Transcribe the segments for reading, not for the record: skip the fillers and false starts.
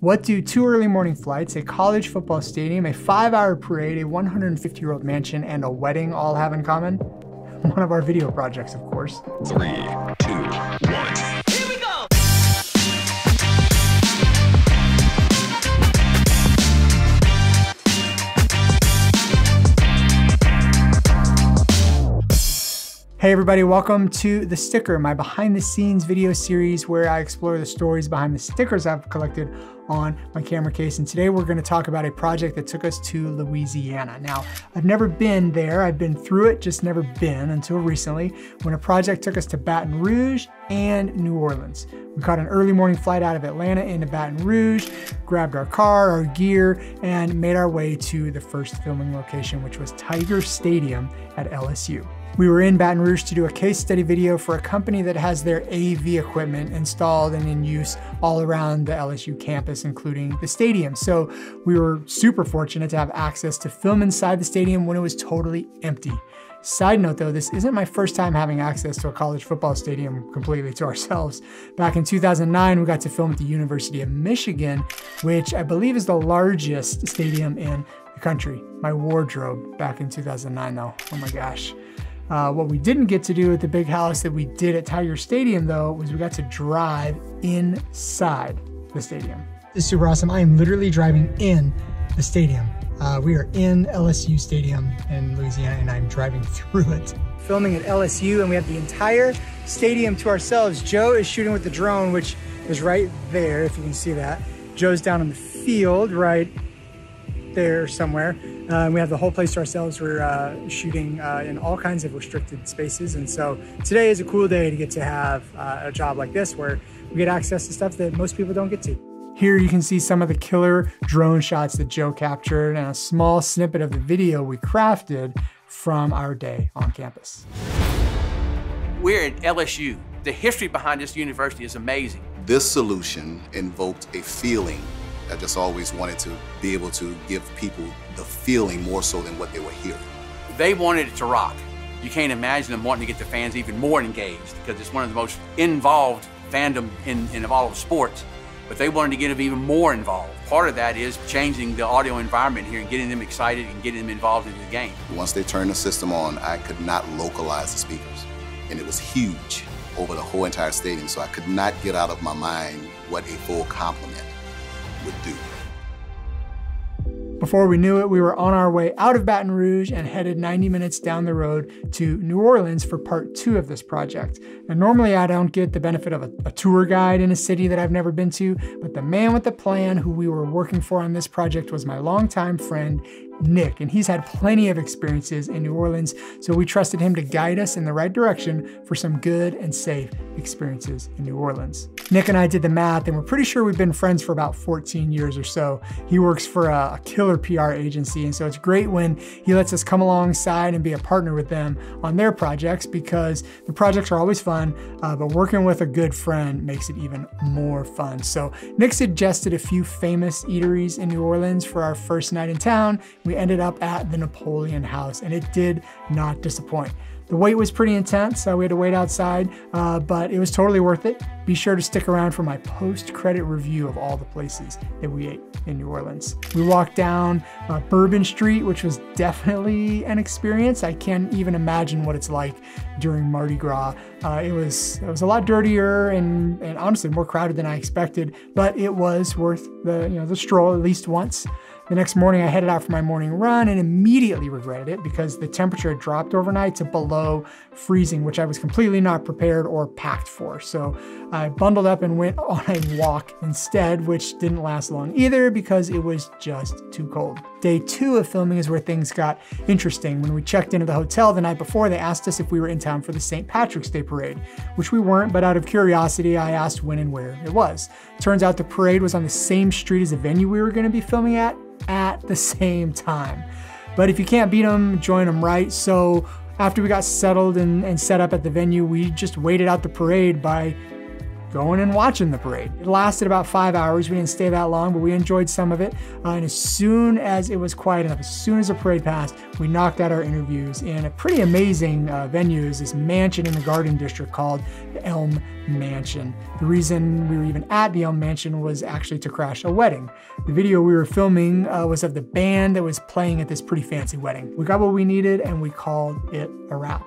What do 2 early morning flights, a college football stadium, a 5-hour parade, a 150-year-old mansion, and a wedding all have in common? One of our video projects, of course. 3, 2, 1. Here we go! Hey everybody, welcome to The Sticker, my behind the scenes video series where I explore the stories behind the stickers I've collected on my camera case. And today we're going to talk about a project that took us to Louisiana. Now, I've never been there. I've been through it, just never been until recently when a project took us to Baton Rouge and New Orleans. We caught an early morning flight out of Atlanta into Baton Rouge, grabbed our car, our gear, and made our way to the first filming location, which was Tiger Stadium at LSU. We were in Baton Rouge to do a case study video for a company that has their AV equipment installed and in use all around the LSU campus, including the stadium. So we were super fortunate to have access to film inside the stadium when it was totally empty. Side note though, this isn't my first time having access to a college football stadium completely to ourselves. Back in 2009, we got to film at the University of Michigan, which I believe is the largest stadium in the country. My wardrobe back in 2009 though, oh my gosh. What we didn't get to do at the big house that we did at Tiger Stadium though, was we got to drive inside the stadium. This is super awesome. I am literally driving in the stadium. We are in LSU Stadium in Louisiana and I'm driving through it. Filming at LSU and we have the entire stadium to ourselves. Joe is shooting with the drone, which is right there, if you can see that. Joe's down in the field right there somewhere. We have the whole place to ourselves. We're shooting in all kinds of restricted spaces. And so today is a cool day to get to have a job like this where we get access to stuff that most people don't get to. Here you can see some of the killer drone shots that Joe captured and a small snippet of the video we crafted from our day on campus. We're at LSU. The history behind this university is amazing. This solution invoked a feeling. I just always wanted to be able to give people the feeling more so than what they were hearing. They wanted it to rock. You can't imagine them wanting to get the fans even more engaged because it's one of the most involved fandom in all of sports. But they wanted to get them even more involved. Part of that is changing the audio environment here and getting them excited and getting them involved in the game. Once they turned the system on, I could not localize the speakers. And it was huge over the whole entire stadium, so I could not get out of my mind what a full complement would do. Before we knew it, we were on our way out of Baton Rouge and headed 90 minutes down the road to New Orleans for part 2 of this project. And normally I don't get the benefit of a tour guide in a city that I've never been to, but the man with the plan who we were working for on this project was my longtime friend, Nick, and he's had plenty of experiences in New Orleans, so we trusted him to guide us in the right direction for some good and safe experiences in New Orleans. Nick and I did the math and we're pretty sure we've been friends for about 14 years or so. He works for a killer PR agency, and so it's great when he lets us come alongside and be a partner with them on their projects because the projects are always fun, but working with a good friend makes it even more fun. So Nick suggested a few famous eateries in New Orleans for our first night in town. We ended up at the Napoleon House and it did not disappoint. The wait was pretty intense, we had to wait outside, but it was totally worth it. Be sure to stick around for my post-credit review of all the places that we ate in New Orleans. We walked down Bourbon Street, which was definitely an experience. I can't even imagine what it's like during Mardi Gras. It was a lot dirtier and honestly more crowded than I expected, but it was worth the stroll at least once. The next morning I headed out for my morning run and immediately regretted it because the temperature had dropped overnight to below freezing, which I was completely not prepared or packed for. So I bundled up and went on a walk instead, which didn't last long either because it was just too cold. Day 2 of filming is where things got interesting. When we checked into the hotel the night before, they asked us if we were in town for the St. Patrick's Day parade, which we weren't, but out of curiosity, I asked when and where it was. Turns out the parade was on the same street as the venue we were gonna be filming at the same time. But if you can't beat them, join them, right? So after we got settled and set up at the venue, we just waited out the parade by going and watching the parade. It lasted about 5 hours. We didn't stay that long, but we enjoyed some of it. And as soon as it was quiet enough, as soon as the parade passed, we knocked out our interviews in a pretty amazing venue. Is this mansion in the Garden District called the Elm Mansion. The reason we were even at the Elm Mansion was actually to crash a wedding. The video we were filming was of the band that was playing at this pretty fancy wedding. We got what we needed and we called it a wrap.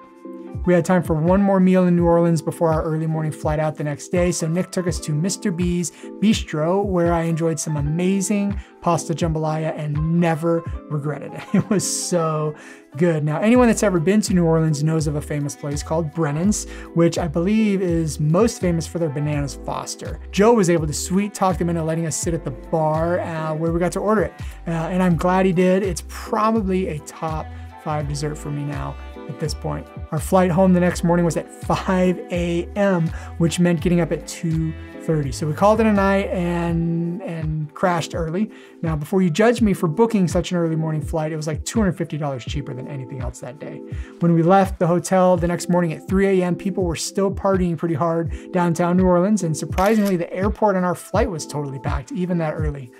We had time for one more meal in New Orleans before our early morning flight out the next day, so Nick took us to Mr. B's Bistro, where I enjoyed some amazing pasta jambalaya and never regretted it. It was so good. Now, anyone that's ever been to New Orleans knows of a famous place called Brennan's, which I believe is most famous for their bananas Foster. Joe was able to sweet talk them into letting us sit at the bar where we got to order it, and I'm glad he did. It's probably a top 5 dessert for me now at this point. Our flight home the next morning was at 5 a.m., which meant getting up at 2:30. So we called it a night and crashed early. Now, before you judge me for booking such an early morning flight, it was like $250 cheaper than anything else that day. When we left the hotel the next morning at 3 a.m., people were still partying pretty hard downtown New Orleans, and surprisingly, the airport on our flight was totally packed, even that early.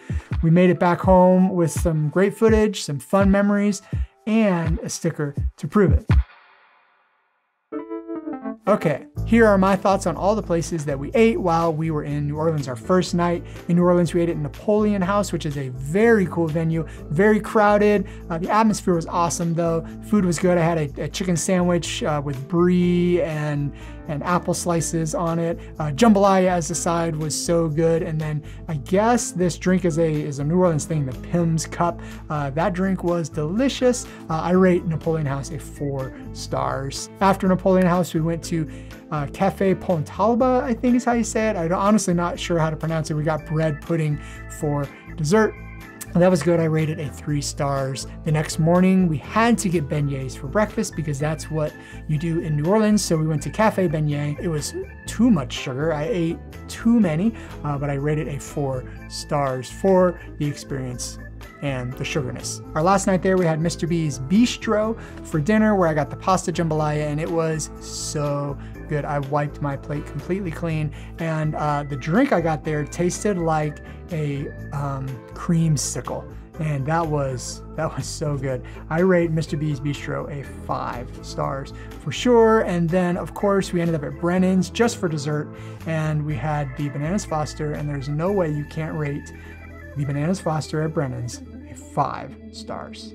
We made it back home with some great footage, some fun memories, and a sticker to prove it. Okay, here are my thoughts on all the places that we ate while we were in New Orleans. Our first night in New Orleans, we ate at Napoleon House, which is a very cool venue, very crowded. The atmosphere was awesome though. Food was good. I had a chicken sandwich with brie and apple slices on it. Jambalaya as a side was so good. And then I guess this drink is a New Orleans thing, the Pim's Cup. That drink was delicious. I rate Napoleon House a 4 stars. After Napoleon House, we went to Cafe Pontalba, I think is how you say it. I'm honestly not sure how to pronounce it. We got bread pudding for dessert. That was good. I rated it 3 stars. The next morning, we had to get beignets for breakfast because that's what you do in New Orleans. So we went to Cafe Beignet. It was too much sugar. I ate too many, but I rated a 4 stars for the experience and the sugarness. Our last night there, we had Mr. B's Bistro for dinner, where I got the pasta jambalaya, and it was so good. I wiped my plate completely clean, and the drink I got there tasted like a creamsicle, and that was so good. I rate Mr. B's Bistro a 5 stars for sure. And then of course we ended up at Brennan's just for dessert, and we had the Bananas Foster, and there's no way you can't rate the Bananas Foster at Brennan's a 5 stars.